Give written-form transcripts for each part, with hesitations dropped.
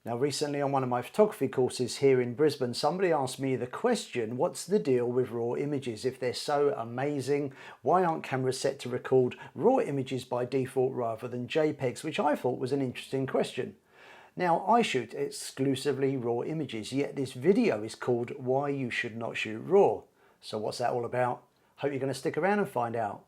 Now recently on one of my photography courses here in Brisbane, somebody asked me the question, what's the deal with raw images? If they're so amazing, why aren't cameras set to record raw images by default rather than JPEGs? Which I thought was an interesting question. Now I shoot exclusively raw images, yet this video is called Why You Should Not Shoot Raw. So what's that all about? Hope you're going to stick around and find out.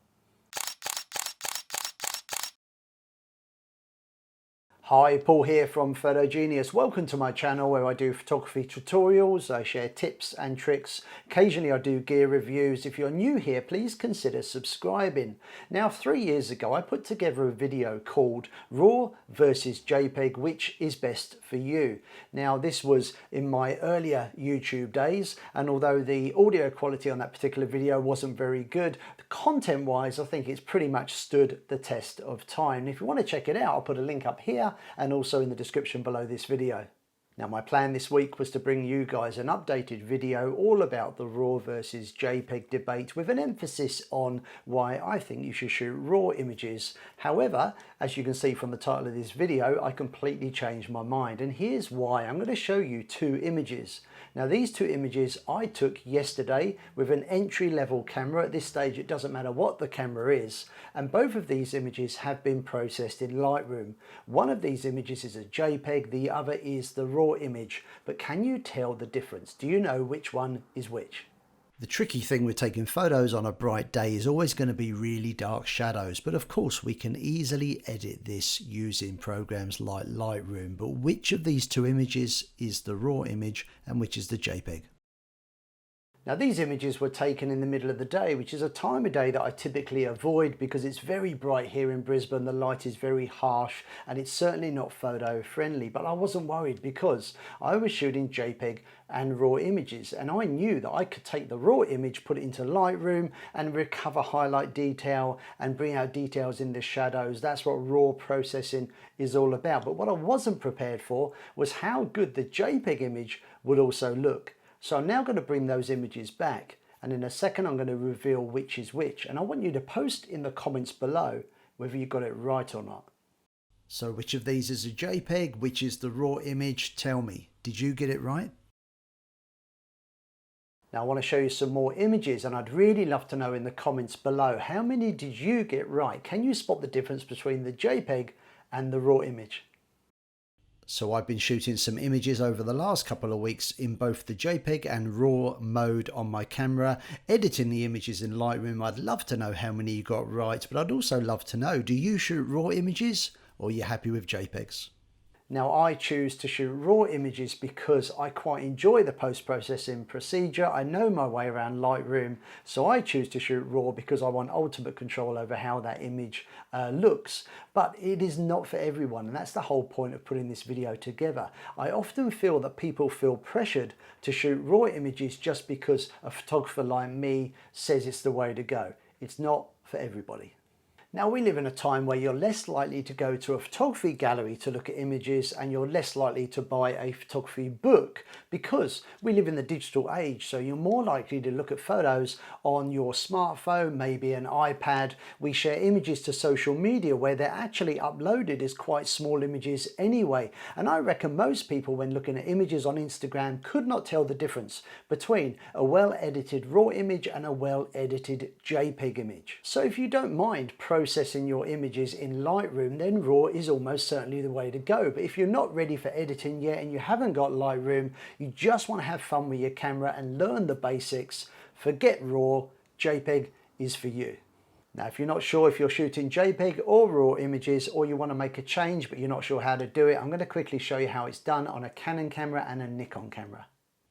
Hi, Paul here from Photo Genius. Welcome to my channel where I do photography tutorials, I share tips and tricks. Occasionally I do gear reviews. If you're new here, please consider subscribing. Now 3 years ago I put together a video called RAW versus JPEG, which is best for you. Now this was in my earlier YouTube days, and although the audio quality on that particular video wasn't very good, content wise I think it's pretty much stood the test of time. If you want to check it out, I'll put a link up here and also in the description below this video. Now my plan this week was to bring you guys an updated video all about the RAW versus JPEG debate, with an emphasis on why I think you should shoot RAW images. However, as you can see from the title of this video, I completely changed my mind, and here's why. I'm going to show you two images. Now these two images I took yesterday with an entry-level camera. At this stage it doesn't matter what the camera is, and both of these images have been processed in Lightroom. One of these images is a JPEG, the other is the RAW image, but can you tell the difference? Do you know which one is which? The tricky thing with taking photos on a bright day is always going to be really dark shadows, but of course we can easily edit this using programs like Lightroom. But which of these two images is the RAW image and which is the JPEG? Now these images were taken in the middle of the day, which is a time of day that I typically avoid because it's very bright here in Brisbane, the light is very harsh and it's certainly not photo friendly. But I wasn't worried because I was shooting JPEG and RAW images, and I knew that I could take the RAW image, put it into Lightroom and recover highlight detail and bring out details in the shadows. That's what RAW processing is all about. But what I wasn't prepared for was how good the JPEG image would also look. So I'm now going to bring those images back, and in a second I'm going to reveal which is which, and I want you to post in the comments below whether you got it right or not. So which of these is a JPEG, which is the RAW image? Tell me, did you get it right? Now I want to show you some more images, and I'd really love to know in the comments below, how many did you get right? Can you spot the difference between the JPEG and the RAW image? So I've been shooting some images over the last couple of weeks in both the JPEG and RAW mode on my camera, editing the images in Lightroom. I'd love to know how many you got right, but I'd also love to know, do you shoot RAW images or are you happy with JPEGs? Now I choose to shoot RAW images because I quite enjoy the post-processing procedure. I know my way around Lightroom, so I choose to shoot RAW because I want ultimate control over how that image looks. But it is not for everyone, and that's the whole point of putting this video together. I often feel that people feel pressured to shoot RAW images just because a photographer like me says it's the way to go. It's not for everybody. Now we live in a time where you're less likely to go to a photography gallery to look at images, and you're less likely to buy a photography book because we live in the digital age. So you're more likely to look at photos on your smartphone, maybe an iPad. We share images to social media where they're actually uploaded as quite small images anyway. And I reckon most people, when looking at images on Instagram, could not tell the difference between a well-edited RAW image and a well-edited JPEG image. So if you don't mind processing your images in Lightroom, then RAW is almost certainly the way to go. But if you're not ready for editing yet and you haven't got Lightroom, you just want to have fun with your camera and learn the basics, forget RAW. JPEG is for you. Now if you're not sure if you're shooting JPEG or RAW images, or you want to make a change but you're not sure how to do it, I'm going to quickly show you how it's done on a Canon camera and a Nikon camera.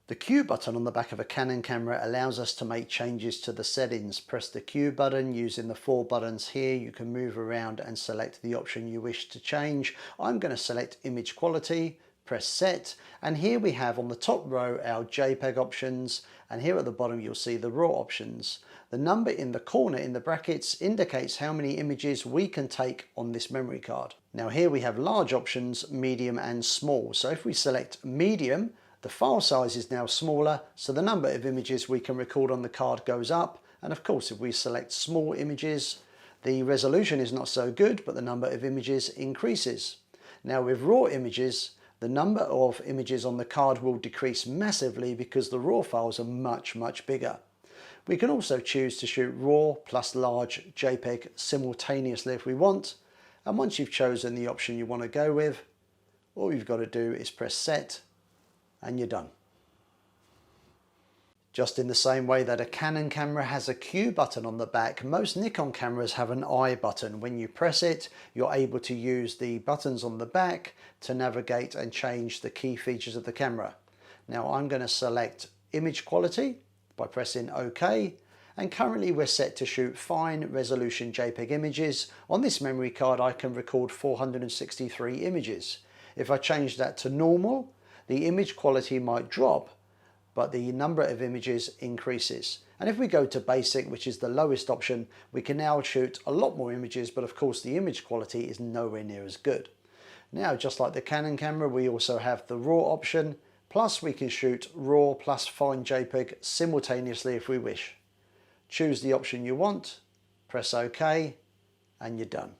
The Q button on the back of a Canon camera allows us to make changes to the settings. Press the Q button. Using the 4 buttons here, you can move around and select the option you wish to change. I'm going to select image quality, press set, and here we have on the top row our JPEG options, and here at the bottom you'll see the RAW options. The number in the corner in the brackets indicates how many images we can take on this memory card. Now here we have large options, medium and small. So if we select medium, the file size is now smaller, so the number of images we can record on the card goes up. And of course, if we select small images, the resolution is not so good, but the number of images increases. Now with RAW images, the number of images on the card will decrease massively because the RAW files are much bigger. We can also choose to shoot RAW plus large JPEG simultaneously if we want, and once you've chosen the option you want to go with, all you've got to do is press set and you're done. Just in the same way that a Canon camera has a Q button on the back, most Nikon cameras have an I button. When you press it, you're able to use the buttons on the back to navigate and change the key features of the camera. Now I'm going to select image quality by pressing OK, and currently we're set to shoot fine resolution JPEG images. On this memory card I can record 463 images. If I change that to normal, the image quality might drop, but the number of images increases. And if we go to basic, which is the lowest option, we can now shoot a lot more images, but of course the image quality is nowhere near as good. Now, just like the Canon camera, we also have the RAW option, plus we can shoot RAW plus fine JPEG simultaneously if we wish. Choose the option you want, press OK, and you're done.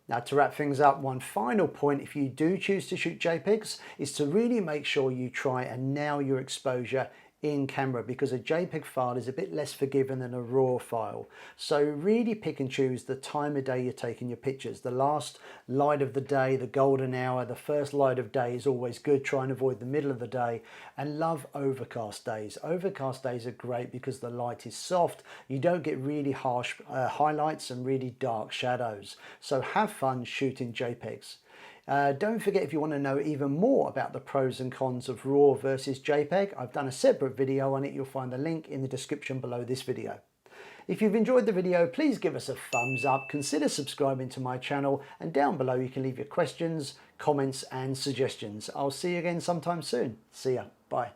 Now, to wrap things up, one final point if you do choose to shoot JPEGs is to really make sure you try and nail your exposure in camera, because a JPEG file is a bit less forgiving than a RAW file. So really pick and choose the time of day you're taking your pictures. The last light of the day, the golden hour, the first light of day is always good. Try and avoid the middle of the day, and love overcast days. Overcast days are great because the light is soft. You don't get really harsh highlights and really dark shadows. So have fun shooting JPEGs. Don't forget, if you want to know even more about the pros and cons of RAW versus JPEG, I've done a separate video on it. You'll find the link in the description below this video. If you've enjoyed the video, please give us a thumbs up, consider subscribing to my channel, and down below you can leave your questions, comments and suggestions. I'll see you again sometime soon. See ya. Bye.